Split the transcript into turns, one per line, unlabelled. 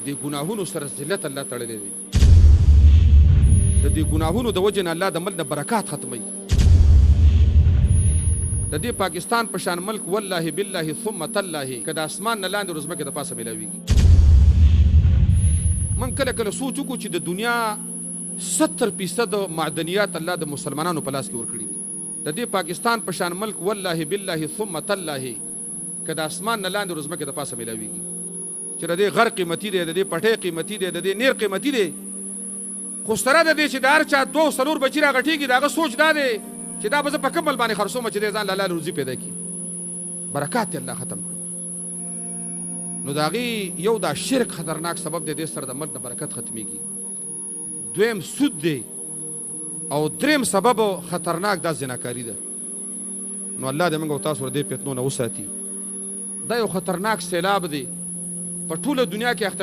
دې ګناهونو سره ذلت الله تړلی دی د دې ګناهونو د وجې نه الله د ملک نه برکات ختموي د دې پاکستان په شان ملک والله بالله ثم تالله که د اسمان نه لاندې ورځمکې د پاسه میلاویږي من کله کله سوچ وکړو چې د دنیا 70% معدنیات الله د مسلمانانو په لاس کې ورکړي دي د دې پاکستان په شان ملک والله بالله ثم تالله که د اسمان نه لاندې ورځمکې د پاسه میلاویږي چې د دې غر قیمتي دی د دې پټۍ قیمتي دی د دې نیر قیمتي دی خو سره د دې چې د هر چا 2-3 بچي راغټېږي د هغه سوچ دا دی چې دا به زه په کمل باندې خرڅوم چې دی ځان له روزي پیدا کړي برکات یې الله ختم کړي نو د هغې یو دا شرک خطرناک سبب دی دې سره د ملک د برکت ختمیږي دویم سود دی او دریم سبب خطرناک دا زناکاري ده نو الله دې موږ او تاسو ور دې فتنو نه وساتي دا یو خطرناک سیلاب دی په ټوله دنیا کې